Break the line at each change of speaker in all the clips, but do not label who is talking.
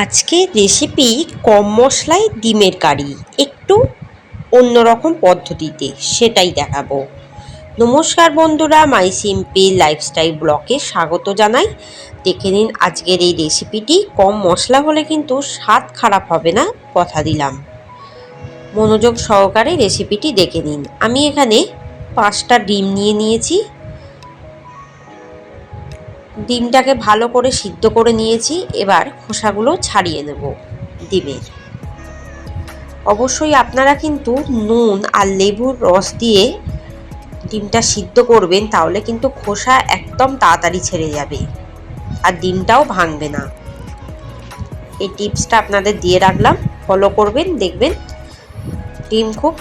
আজকে রেসিপি কম মশলায় ডিমের কারি, একটু অন্যরকম পদ্ধতিতে, সেটাই দেখাবো। নমস্কার বন্ধুরা, মাই সিম্পল লাইফস্টাইল ব্লগে স্বাগত জানাই। দেখে নিন আজকের এই রেসিপিটি। কম মশলা হলে কিন্তু স্বাদ খারাপ হবে না, কথা দিলাম। মনোযোগ সহকারে রেসিপিটি দেখে নিন। আমি এখানে 5টা ডিম নিয়ে নিয়েছি। ডিমটাকে ভালো করে সিদ্ধ করে নিয়েছি। এবার খোসাগুলো ছাড়িয়ে নেব ডিমের। অবশ্যই আপনারা কিন্তু নুন আর লেবুর রস দিয়ে ডিমটা সিদ্ধ করবেন, তাহলে কিন্তু খোসা একদম তাড়াতাড়ি ছেড়ে যাবে আর ডিমটাও ভাঙবে না। এই টিপসটা আপনাদের দিয়ে রাখলাম, ফলো করবেন, দেখবেন ডিম খুব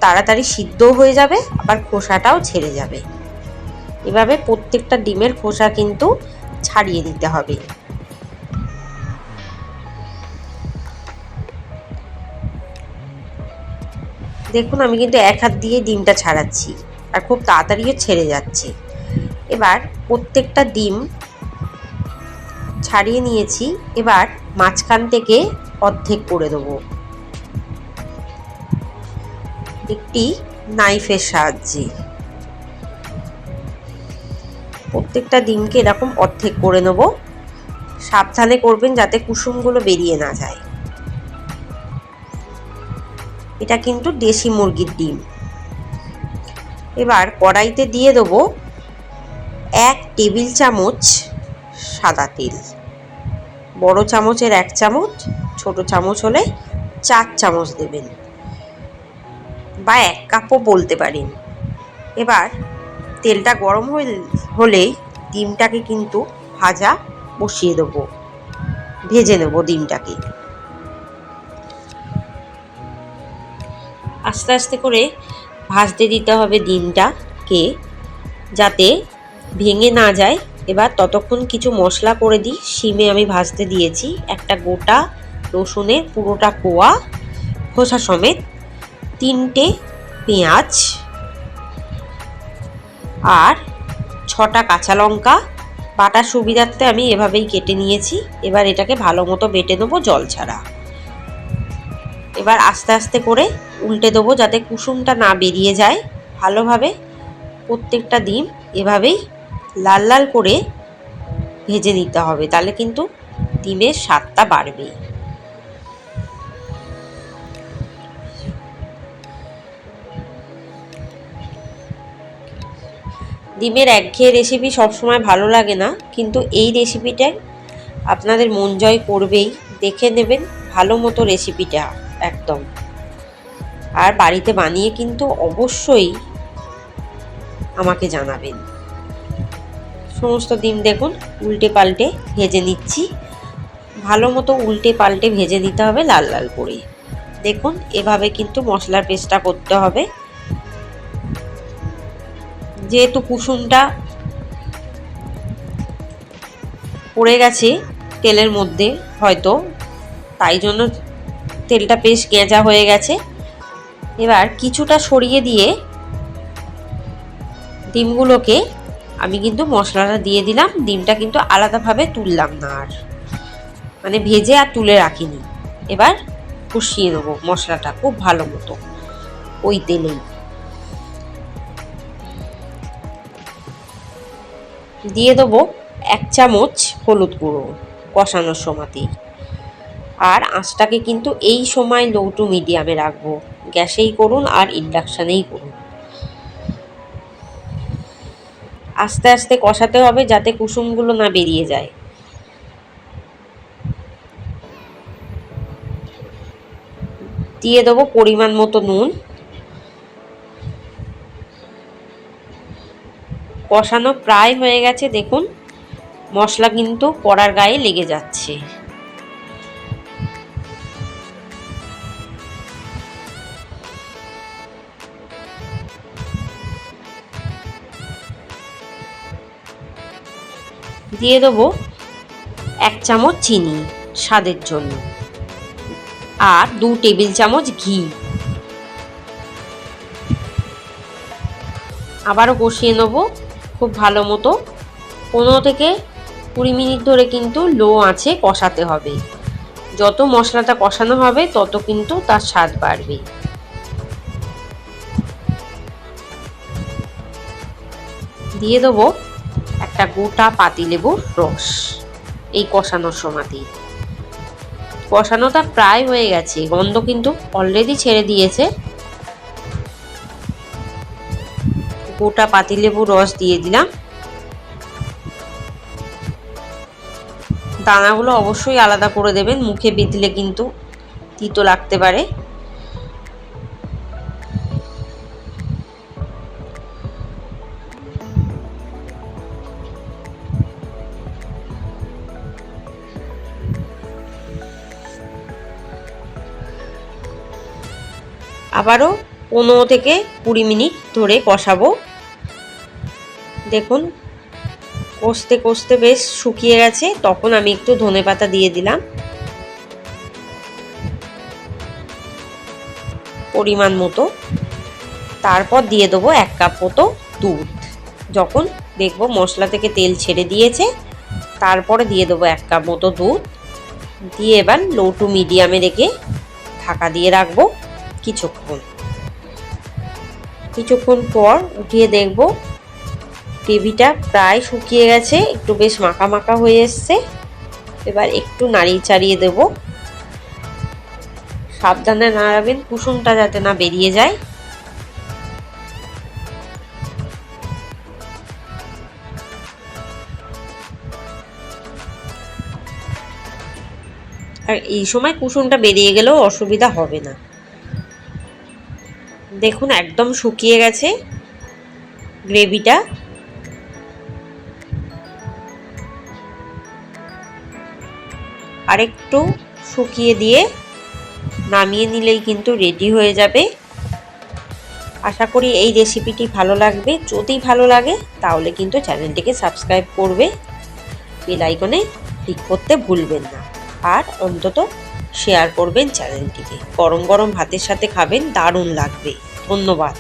তাড়াতাড়ি সিদ্ধও হয়ে যাবে, আবার খোসাটাও ছেড়ে যাবে। এভাবে প্রত্যেকটা ডিমের খোসা কিন্তু ছাড়িয়ে নিতে হবে। দেখুন আমি কিন্তু এক হাত দিয়ে ডিমটা ছাড়াচ্ছি আর খুব তাড়াতাড়িও ছেড়ে যাচ্ছে। এবার প্রত্যেকটা ডিম ছাড়িয়ে নিয়েছি। এবার মাঝখান থেকে অর্ধেক করে দেবো একটি নাইফের সাহায্যে। প্রত্যেকটা ডিমকে এরকম অর্ধেক করে নেব। সাবধানে করবেন যাতে কুসুমগুলো বেরিয়ে না যায়। এটা কিন্তু দেশি মুরগির ডিম। এবার কড়াইতে দিয়ে দেবো 1 টেবিল চামচ সাদা তেল। বড় চামচের 1 চামচ, ছোট চামচ হলে 4 চামচ দেবেন, বা 1 কাপও বলতে পারেন। এবার তেলটা গরম হলে ডিমটাকে কিন্তু ভাজা বসিয়ে দেবো, ভেজে নেব ডিমটাকে। আস্তে আস্তে করে ভাজতে দিতে হবে ডিমটাকে, যাতে ভেঙে না যায়। এবার ততক্ষণ কিছু মশলা করে দিই। শিমে আমি ভাজতে দিয়েছি একটা গোটা রসুনের পুরোটা কোয়া খোসা সমেত, 3টে পেঁয়াজ আর 6টা কাঁচা লঙ্কা। বাটার সুবিধার্থে আমি এভাবেই কেটে নিয়েছি। এবার এটাকে ভালো মতো বেটে নেবো জল ছাড়া। এবার আস্তে আস্তে করে উল্টে দেবো যাতে কুসুমটা না বেরিয়ে যায়। ভালোভাবে প্রত্যেকটা ডিম এভাবেই লাল লাল করে ভেজে নিতে হবে, তাহলে কিন্তু ডিমের স্বাদটা বাড়বে। ডিমের একঘেয়ে রেসিপি সবসময় ভালো লাগে না, কিন্তু এই রেসিপিটা আপনাদের মন জয় করবেই। দেখে নেবেন ভালো মতো রেসিপিটা একদম, আর বাড়িতে বানিয়ে কিন্তু অবশ্যই আমাকে জানাবেন। সমস্ত ডিম দেখুন উল্টে পাল্টে ভেজে নিচ্ছি। ভালো মতো উল্টে পাল্টে ভেজে নিতে হবে লাল লাল করে। দেখুন এভাবে কিন্তু মশলার পেস্টটা করতে হবে। যেহেতু কুসুমটা পড়ে গেছে তেলের মধ্যে হয়তো, তাই জন্য তেলটা বেশ গেঁজা হয়ে গেছে। এবার কিছুটা সরিয়ে দিয়ে ডিমগুলোকে আমি কিন্তু মশলাটা দিয়ে দিলাম। ডিমটা কিন্তু আলাদাভাবে তুললাম না, আর মানে ভেজে আর তুলে রাখিনি। এবার কষিয়ে নেবো মশলাটা খুব ভালো মতো ওই তেলেই। দিয়ে দেবো 1 চামচ হলুদ গুঁড়ো কষানোর সময়তেই। আর আঁচটাকে কিন্তু এই সময় লো টু মিডিয়ামে রাখবো। গ্যাসেই করুন আর ইন্ডাকশানেই করুন। আস্তে আস্তে কষাতে হবে যাতে কুসুমগুলো না বেরিয়ে যায়। দিয়ে দেবো পরিমাণ মতো নুন। কষানো প্রায় হয়ে গেছে, দেখুন মশলা কিন্তু কড়ার গায়ে লেগে যাচ্ছে। দিয়ে দেবো 1 চামচ চিনি স্বাদের জন্য, আর 2 টেবিল চামচ ঘি। আবারও কষিয়ে নেবো খুব ভালো মতো। 15 থেকে 20 মিনিট ধরে কিন্তু লো আঁচে কষাতে হবে। যত মশলাটা কষানো হবে তত কিন্তু তার স্বাদ বাড়বে। দিয়ে দেবো একটা গোটা পাতিলেবুর রস এই কষানোর সময়তেই। কষানোটা প্রায় হয়ে গেছে, গন্ধ কিন্তু অলরেডি ছেড়ে দিয়েছে। গোটা পাতিলেবুর রস দিয়ে দিলাম। দানাগুলো অবশ্যই আলাদা করে দেবেন, মুখে বিঁধলে কিন্তু তিতো লাগতে পারে। আবারও 15 থেকে 20 মিনিট ধরে কষাবো। দেখুন কষতে কষতে বেশ শুকিয়ে গেছে, তখন আমি একটু ধনেপাতা দিয়ে দিলাম পরিমাণ মতো। তারপর দিয়ে দেবো 1 কাপ মতো দুধ। যখন দেখবো মশলা থেকে তেল ছেড়ে দিয়েছে তারপরে দিয়ে দেবো 1 কাপ মতো দুধ দিয়ে এবার লো টু মিডিয়ামে রেখে ঢাকা দিয়ে রাখবো কিছুক্ষণ পর উঠিয়ে দেখব গ্রেভিটা প্রায় শুকিয়ে গেছে, একটু বেশ মাখা মাখা হয়ে এসছে। এবার একটু নাড়িয়ে চাড়িয়ে দেব, সাবধানে নাড়াবেন কুসুমটা যাতে না বেরিয়ে যায়। আর এই সময় কুসুমটা বেরিয়ে গেলেও অসুবিধা হবে না। দেখুন একদম শুকিয়ে গেছে গ্রেভিটা। আরেকটু শুকিয়ে দিয়ে নামিয়ে নিলেই কিন্তু রেডি হয়ে যাবে। আশা করি এই রেসিপিটি ভালো লাগবে। যদি ভালো লাগে তাহলে কিন্তু চ্যানেলটিকে সাবস্ক্রাইব করবে, বেল আইকনে ক্লিক করতে ভুলবেন না, আর অন্তত শেয়ার করবেন চ্যানেলটিকে। গরম গরম ভাতের সাথে খাবেন, দারুণ লাগবে। ধন্যবাদ।